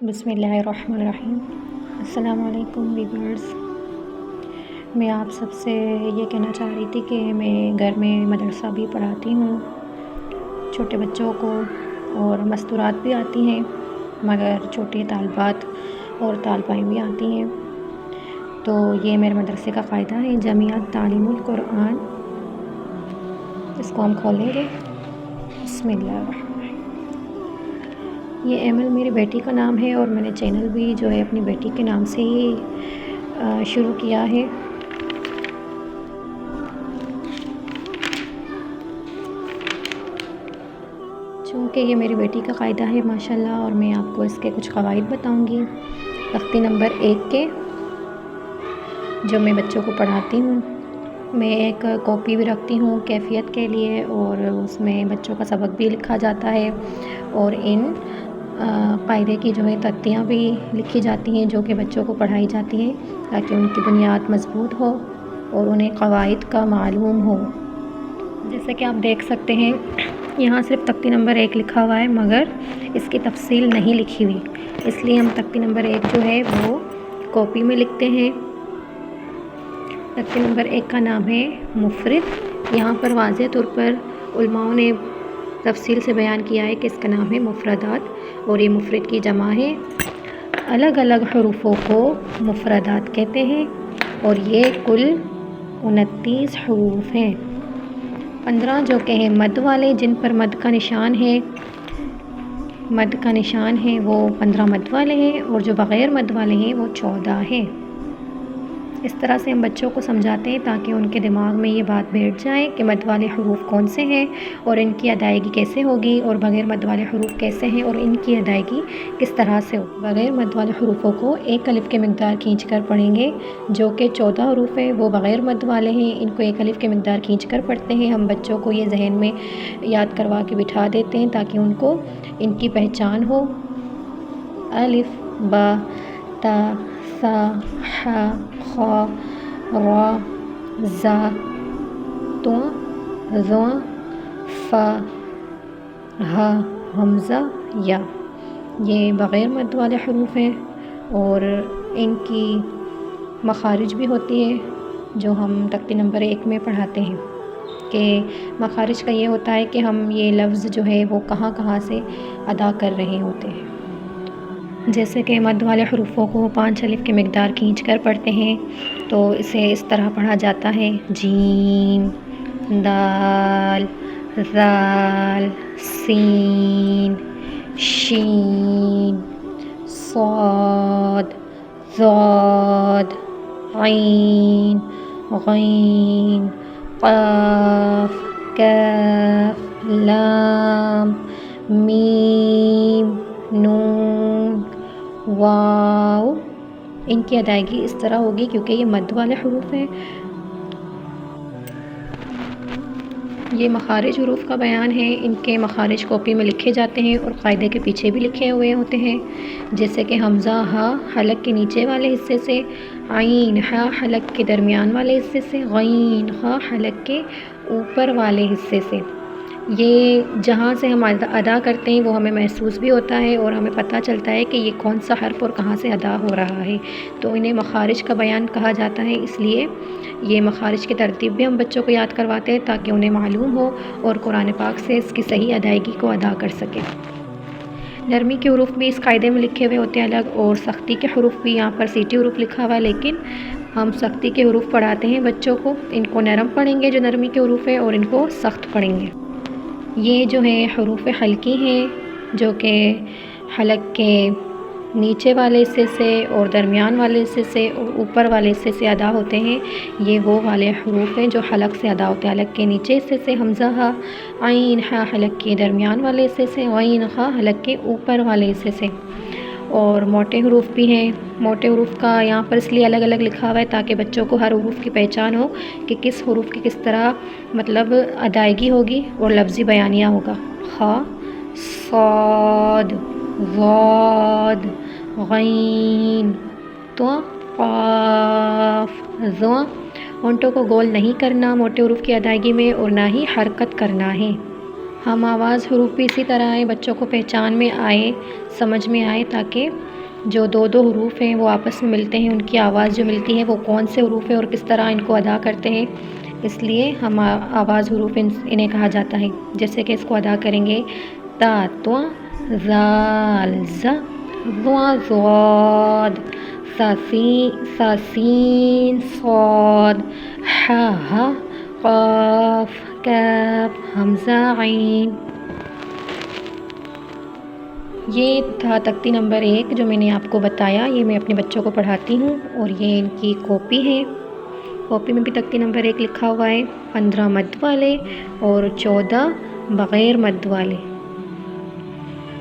بسم اللہ الرحمن الرحیم۔ السلام علیکم ویورز۔ میں آپ سب سے یہ کہنا چاہ رہی تھی کہ میں گھر میں مدرسہ بھی پڑھاتی ہوں چھوٹے بچوں کو، اور مستورات بھی آتی ہیں، مگر چھوٹے طالبات اور طالبائیں بھی آتی ہیں۔ تو یہ میرے مدرسے کا فائدہ ہے، جمعیت تعلیم القرآن۔ اس کو ہم کھولیں گے۔ بسم اللہ الرحمن الرحیم۔ یہ ایمل میری بیٹی کا نام ہے، اور میں نے چینل بھی جو ہے اپنی بیٹی کے نام سے ہی شروع کیا ہے۔ چونکہ یہ میری بیٹی کا قاعدہ ہے ماشاءاللہ، اور میں آپ کو اس کے کچھ قواعد بتاؤں گی تختی نمبر 1 کے، جو میں بچوں کو پڑھاتی ہوں۔ میں ایک کاپی بھی رکھتی ہوں کیفیت کے لیے، اور اس میں بچوں کا سبق بھی لکھا جاتا ہے، اور ان قاعدے کی جو ہے تختیاں بھی لکھی جاتی ہیں جو کہ بچوں کو پڑھائی جاتی ہیں، تاکہ ان کی بنیاد مضبوط ہو اور انہیں قواعد کا معلوم ہو۔ جیسے کہ آپ دیکھ سکتے ہیں، یہاں صرف تختی نمبر 1 لکھا ہوا ہے، مگر اس کی تفصیل نہیں لکھی ہوئی، اس لیے ہم تختی نمبر 1 جو ہے وہ کاپی میں لکھتے ہیں۔ تختی نمبر 1 کا نام ہے مفرد۔ یہاں پر واضح طور پر علماء نے تفصیل سے بیان کیا ہے کہ اس کا نام ہے مفردات، اور یہ مفرد کی جمع ہے۔ الگ الگ حروفوں کو مفردات کہتے ہیں، اور یہ کل 29 حروف ہیں۔ 15 جو کہ ہیں مد والے، جن پر مد کا نشان ہے وہ 15 مد والے ہیں، اور جو بغیر مد والے ہیں وہ 14 ہیں۔ اس طرح سے ہم بچوں کو سمجھاتے ہیں تاکہ ان کے دماغ میں یہ بات بیٹھ جائے کہ مد والے حروف کون سے ہیں، اور ان کی ادائیگی کیسے ہوگی، اور بغیر مد والے حروف کیسے ہیں اور ان کی ادائیگی کس طرح سے ہوگی۔ بغیر مد والے حروفوں کو 1 الف کی مقدار کھینچ کر پڑھیں گے، جو کہ 14 حروف ہیں وہ بغیر مد والے ہیں، ان کو 1 الف کی مقدار کھینچ کر پڑھتے ہیں۔ ہم بچوں کو یہ ذہن میں یاد کروا کے بٹھا دیتے ہیں تاکہ ان کو ان کی پہچان ہو۔ الف، با، تا، ثا، ح، خ، را، زا، طا، ظا، فا، ہا، حمزہ، یا۔ یہ بغیر مد والے حروف ہیں، اور ان کی مخارج بھی ہوتی ہے جو ہم تختی نمبر 1 میں پڑھاتے ہیں، کہ مخارج کا یہ ہوتا ہے کہ ہم یہ لفظ جو ہے وہ کہاں کہاں سے ادا کر رہے ہوتے ہیں۔ جیسے کہ مد والے حروفوں کو 5 الف کی مقدار کھینچ کر پڑھتے ہیں، تو اسے اس طرح پڑھا جاتا ہے: جیم، دال، ذال، سین، شین، صاد، ضاد، عین، غین، قاف، کاف، لام، میم، نون، واو۔ ان کی ادائیگی اس طرح ہوگی کیونکہ یہ مد والے حروف ہیں۔ یہ مخارج حروف کا بیان ہے، ان کے مخارج کاپی میں لکھے جاتے ہیں اور قاعدے کے پیچھے بھی لکھے ہوئے ہوتے ہیں، جیسے کہ حمزہ ہا حلق کے نیچے والے حصے سے، عین ہا حلق کے درمیان والے حصے سے، غین ہا حلق کے اوپر والے حصے سے۔ یہ جہاں سے ہم ادا کرتے ہیں وہ ہمیں محسوس بھی ہوتا ہے، اور ہمیں پتہ چلتا ہے کہ یہ کون سا حرف اور کہاں سے ادا ہو رہا ہے، تو انہیں مخارج کا بیان کہا جاتا ہے۔ اس لیے یہ مخارج کی ترتیب بھی ہم بچوں کو یاد کرواتے ہیں تاکہ انہیں معلوم ہو اور قرآن پاک سے اس کی صحیح ادائیگی کو ادا کر سکیں۔ نرمی کے حروف بھی اس قاعدے میں لکھے ہوئے ہوتے ہیں الگ، اور سختی کے حروف بھی، یہاں پر سیٹی حروف لکھا ہوا ہے، لیکن ہم سختی کے حروف پڑھاتے ہیں بچوں کو۔ ان کو نرم پڑھیں گے جو نرمی کے حروف ہیں، اور ان کو سخت پڑھیں گے۔ یہ جو ہے حروف حلقی ہیں، جو کہ حلق کے نیچے والے حصے سے اور درمیان والے حصے سے اور اوپر والے حصے سے ادا ہوتے ہیں۔ یہ وہ والے حروف ہیں جو حلق سے ادا ہوتے ہیں، حلق کے نیچے حصے سے حمزہ ہا، عین ہا حلق کے درمیان والے حصے سے، غین ہا حلق کے اوپر والے حصے سے۔ اور موٹے حروف بھی ہیں۔ موٹے حروف کا یہاں پر اس لیے الگ الگ لکھا ہوا ہے تاکہ بچوں کو ہر حروف کی پہچان ہو کہ کس حروف کی کس طرح مطلب ادائیگی ہوگی اور لفظی بیانیہ ہوگا۔ خا، صاد، ضاد، غین، طا، قاف، ظا۔ ہونٹوں کو گول نہیں کرنا موٹے حروف کی ادائیگی میں، اور نہ ہی حرکت کرنا ہے۔ ہم آواز حروف بھی اسی طرح آئے بچوں کو پہچان میں آئے، سمجھ میں آئے، تاکہ جو دو دو حروف ہیں وہ آپس میں ملتے ہیں، ان کی آواز جو ملتی ہے وہ کون سے حروف ہیں اور کس طرح ان کو ادا کرتے ہیں، اس لیے ہم آواز حروف انہیں کہا جاتا ہے۔ جیسے کہ اس کو ادا کریں گے تا تو، زال ز، ضا ضاد، سا سین صاد، ح ح، قاف کاف، حمزہ عین۔ یہ تھا تختی نمبر 1 جو میں نے آپ کو بتایا، یہ میں اپنے بچوں کو پڑھاتی ہوں اور یہ ان کی کاپی ہے۔ کاپی میں بھی تختی نمبر 1 لکھا ہوا ہے، 15 مد والے اور 14 بغیر مد والے۔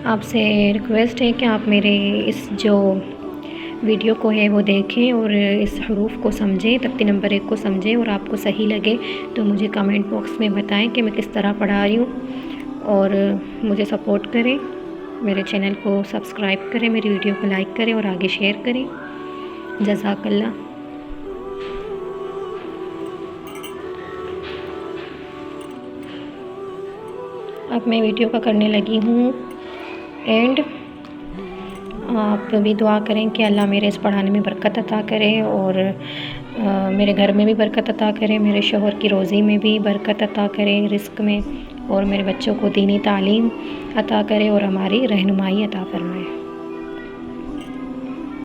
آپ سے ریکویسٹ ہے کہ آپ میرے اس جو ویڈیو کو ہے وہ دیکھیں اور اس حروف کو سمجھیں، تختی نمبر 1 کو سمجھیں، اور آپ کو صحیح لگے تو مجھے کمنٹ باکس میں بتائیں کہ میں کس طرح پڑھا رہی ہوں، اور مجھے سپورٹ کریں، میرے چینل کو سبسکرائب کریں، میری ویڈیو کو لائک کریں اور آگے شیئر کریں۔ جزاک اللہ۔ اب میں ویڈیو کا کرنے لگی ہوں اینڈ۔ آپ بھی دعا کریں کہ اللہ میرے اس پڑھانے میں برکت عطا کرے، اور میرے گھر میں بھی برکت عطا کرے، میرے شوہر کی روزی میں بھی برکت عطا کرے، رزق میں، اور میرے بچوں کو دینی تعلیم عطا کرے اور ہماری رہنمائی عطا فرمائے۔